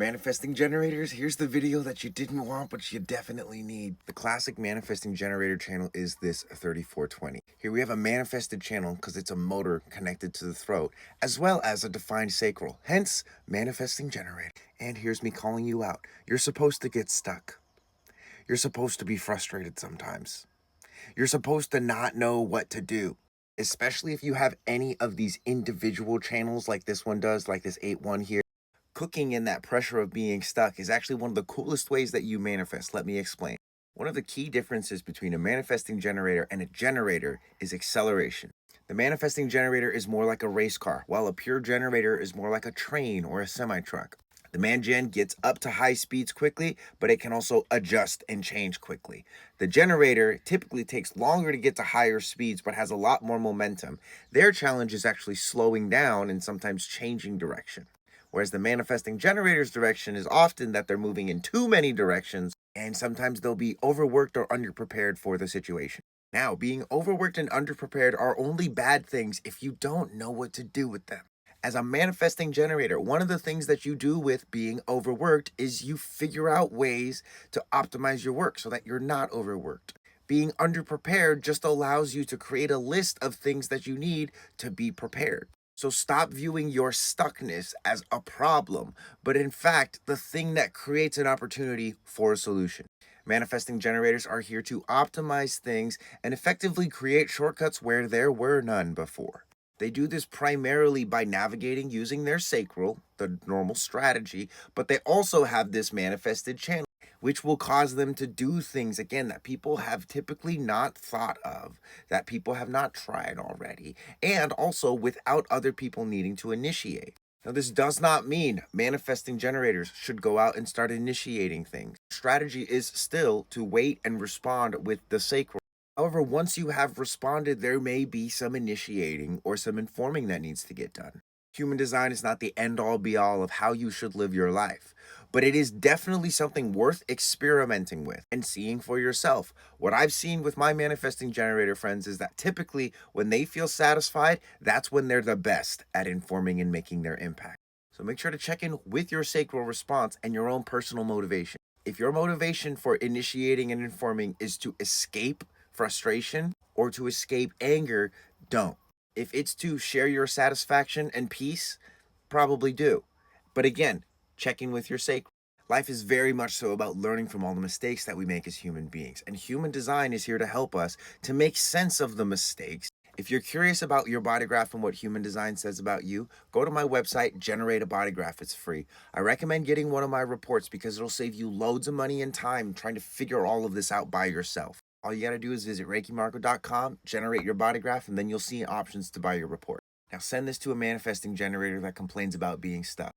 Manifesting generators, here's the video that you didn't want, but you definitely need. The classic manifesting generator channel is this 3420. Here we have a manifested channel because it's a motor connected to the throat, as well as a defined sacral, hence manifesting generator. And here's me calling you out. You're supposed to get stuck. You're supposed to be frustrated sometimes. You're supposed to not know what to do, especially if you have any of these individual channels like this one does, like this 8-1 here. Cooking in that pressure of being stuck is actually one of the coolest ways that you manifest. Let me explain. One of the key differences between a manifesting generator and a generator is acceleration. The manifesting generator is more like a race car, while a pure generator is more like a train or a semi-truck. The ManGen gets up to high speeds quickly, but it can also adjust and change quickly. The generator typically takes longer to get to higher speeds, but has a lot more momentum. Their challenge is actually slowing down and sometimes changing direction. Whereas the manifesting generator's direction is often that they're moving in too many directions, and sometimes they'll be overworked or underprepared for the situation. Now, being overworked and underprepared are only bad things if you don't know what to do with them. As a manifesting generator, one of the things that you do with being overworked is you figure out ways to optimize your work so that you're not overworked. Being underprepared just allows you to create a list of things that you need to be prepared. So stop viewing your stuckness as a problem, but in fact, the thing that creates an opportunity for a solution. Manifesting generators are here to optimize things and effectively create shortcuts where there were none before. They do this primarily by navigating using their sacral, the normal strategy, but they also have this manifested channel, which will cause them to do things again that people have typically not thought of, that people have not tried already, and also without other people needing to initiate. Now, this does not mean manifesting generators should go out and start initiating things. Strategy is still to wait and respond with the sacral. However, once you have responded, there may be some initiating or some informing that needs to get done. Human design is not the end-all be-all of how you should live your life, but it is definitely something worth experimenting with and seeing for yourself. What I've seen with my manifesting generator friends is that typically when they feel satisfied, that's when they're the best at informing and making their impact. So make sure to check in with your sacral response and your own personal motivation. If your motivation for initiating and informing is to escape frustration or to escape anger, don't. If it's to share your satisfaction and peace, probably do. But again, checking with your sacral. Life is very much so about learning from all the mistakes that we make as human beings, and human design is here to help us to make sense of the mistakes. If you're curious about your body graph and what human design says about you, go to my website, generate a body graph. It's free. I recommend getting one of my reports because it'll save you loads of money and time trying to figure all of this out by yourself. All you got to do is visit reikimarco.com, generate your body graph, and then you'll see options to buy your report. Now send this to a manifesting generator that complains about being stuck.